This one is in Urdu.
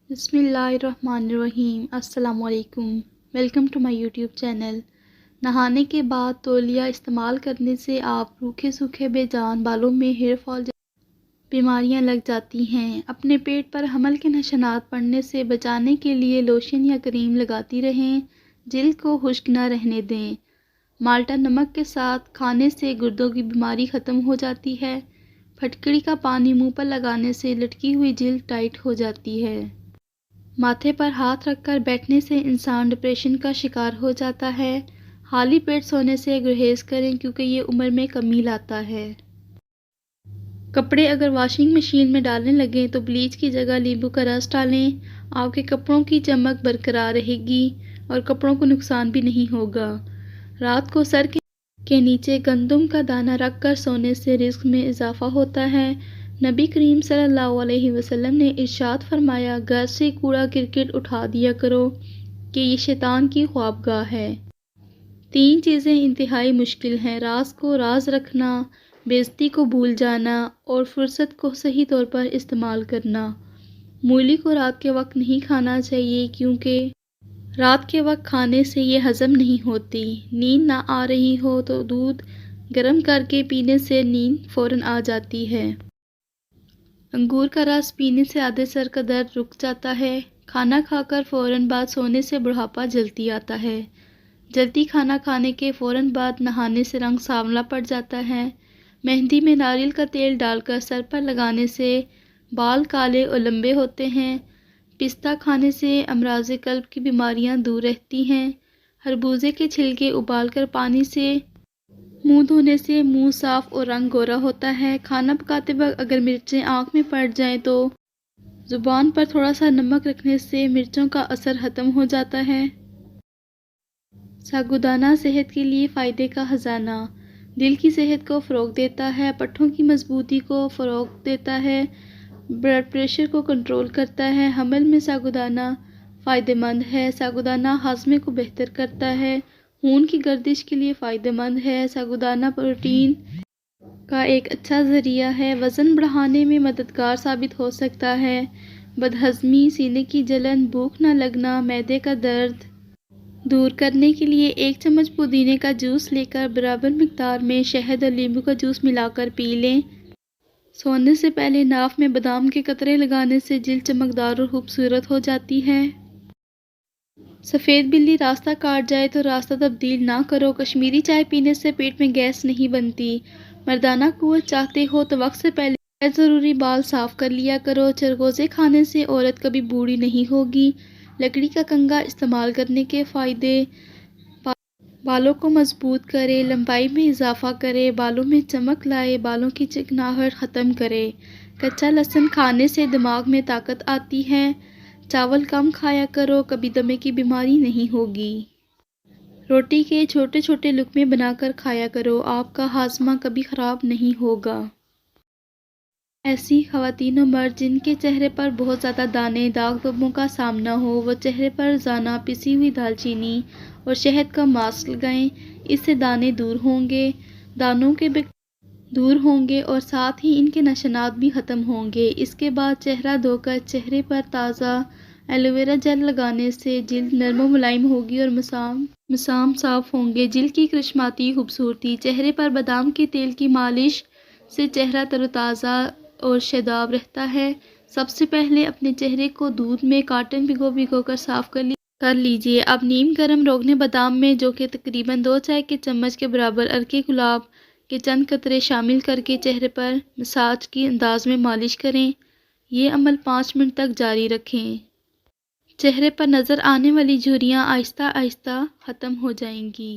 بسم اللہ الرحمن الرحیم۔ السلام علیکم، welcome to my YouTube channel. نہانے کے بعد تولیہ استعمال کرنے سے آپ روکھے سوکھے بے جان بالوں میں ہیئر فال بیماریاں لگ جاتی ہیں۔ اپنے پیٹ پر حمل کے نشانات پڑنے سے بچانے کے لیے لوشن یا کریم لگاتی رہیں، جلد کو خشک نہ رہنے دیں۔ مالٹا نمک کے ساتھ کھانے سے گردوں کی بیماری ختم ہو جاتی ہے۔ پھٹکڑی کا پانی منہ پر لگانے سے لٹکی ہوئی جلد ٹائٹ ہو جاتی ہے۔ ماتھے پر ہاتھ رکھ کر بیٹھنے سے انسان ڈپریشن کا شکار ہو جاتا ہے۔ خالی پیٹ سونے سے گریز کریں کیونکہ یہ عمر میں کمی لاتا ہے۔ کپڑے اگر واشنگ مشین میں ڈالنے لگیں تو بلیچ کی جگہ لیمبو کا رس ڈالیں۔ آپ کے کپڑوں کی چمک برقرار رہے گی اور کپڑوں کو نقصان بھی نہیں ہوگا۔ رات کو سر کے نیچے گندم کا دانہ رکھ کر سونے سے رزق میں اضافہ ہوتا ہے۔ نبی کریم صلی اللہ علیہ وسلم نے ارشاد فرمایا، گھر سے کوڑا کرکٹ اٹھا دیا کرو کہ یہ شیطان کی خوابگاہ ہے۔ 3 چیزیں انتہائی مشکل ہیں: راز کو راز رکھنا، بے عزتی کو بھول جانا اور فرصت کو صحیح طور پر استعمال کرنا۔ مولی کو رات کے وقت نہیں کھانا چاہیے کیونکہ رات کے وقت کھانے سے یہ ہضم نہیں ہوتی۔ نیند نہ آ رہی ہو تو دودھ گرم کر کے پینے سے نیند فوراً آ جاتی ہے۔ انگور کا رس پینے سے آدھے سر کا درد رک جاتا ہے۔ کھانا کھا کر فوراً بعد سونے سے بڑھاپا جلدی آتا ہے۔ جلدی کھانا کھانے کے فوراً بعد نہانے سے رنگ سانولا پڑ جاتا ہے۔ مہندی میں ناریل کا تیل ڈال کر سر پر لگانے سے بال کالے اور لمبے ہوتے ہیں۔ پستہ کھانے سے امراض قلب کی بیماریاں دور رہتی ہیں۔ خربوزے کے چھلکے ابال کر پانی سے منہ دھونے سے منہ صاف اور رنگ گورا ہوتا ہے۔ کھانا پکاتے وقت اگر مرچیں آنکھ میں پڑ جائیں تو زبان پر تھوڑا سا نمک رکھنے سے مرچوں کا اثر ختم ہو جاتا ہے۔ ساگودانہ صحت کے لیے فائدے کا خزانہ۔ دل کی صحت کو فروغ دیتا ہے، پٹھوں کی مضبوطی کو فروغ دیتا ہے، بلڈ پریشر کو کنٹرول کرتا ہے۔ حمل میں ساگودانہ فائدہ مند ہے۔ ساگودانہ ہاضمے کو بہتر کرتا ہے، خون کی گردش کے لیے فائدہ مند ہے۔ ساگودانہ پروٹین کا ایک اچھا ذریعہ ہے، وزن بڑھانے میں مددگار ثابت ہو سکتا ہے۔ بدہضمی، سینے کی جلن، بھوک نہ لگنا، معدے کا درد دور کرنے کے لیے 1 چمچ پودینے کا جوس لے کر برابر مقدار میں شہد اور لیموں کا جوس ملا کر پی لیں۔ سونے سے پہلے ناف میں بادام کے قطرے لگانے سے جلد چمکدار اور خوبصورت ہو جاتی ہے۔ سفید بلی راستہ کاٹ جائے تو راستہ تبدیل نہ کرو۔ کشمیری چائے پینے سے پیٹ میں گیس نہیں بنتی۔ مردانہ قوت چاہتے ہو تو وقت سے پہلے غیر ضروری بال صاف کر لیا کرو۔ چرگوزے کھانے سے عورت کبھی بوڑھی نہیں ہوگی۔ لکڑی کا کنگھا استعمال کرنے کے فائدے: بالوں کو مضبوط کرے، لمبائی میں اضافہ کرے، بالوں میں چمک لائے، بالوں کی چکناہٹ ختم کرے۔ کچا لہسن کھانے سے دماغ میں طاقت آتی ہے۔ چاول کم کھایا کرو، کبھی دمے کی بیماری نہیں ہوگی۔ روٹی کے چھوٹے چھوٹے لقمے بنا کر کھایا کرو، آپ کا ہاضمہ کبھی خراب نہیں ہوگا۔ ایسی خواتین و مرد جن کے چہرے پر بہت زیادہ دانے، داغ دھبوں کا سامنا ہو، وہ چہرے پر روزانہ پسی ہوئی دال چینی اور شہد کا ماسک لگائیں۔ اس سے دانے دور ہوں گے، دانوں کے دور ہوں گے اور ساتھ ہی ان کے نشانات بھی ختم ہوں گے۔ اس کے بعد چہرہ دھو کر چہرے پر تازہ ایلو ویرا جیل لگانے سے جلد نرم و ملائم ہوگی اور مسام صاف ہوں گے۔ جلد کی کرشماتی خوبصورتی: چہرے پر بادام کے تیل کی مالش سے چہرہ تر و تازہ اور شاداب رہتا ہے۔ سب سے پہلے اپنے چہرے کو دودھ میں کاٹن بھگو کر صاف کر لیجیے۔ اب نیم گرم روغن بادام میں، جو کہ تقریباً 2 چائے کے چمچ کے برابر، عرق گلاب کے چند قطرے شامل کرکے چہرے پر مساج کی انداز میں مالش کریں۔ یہ عمل 5 منٹ تک جاری رکھیں۔ چہرے پر نظر آنے والی جھریاں آہستہ آہستہ ختم ہو جائیں گی۔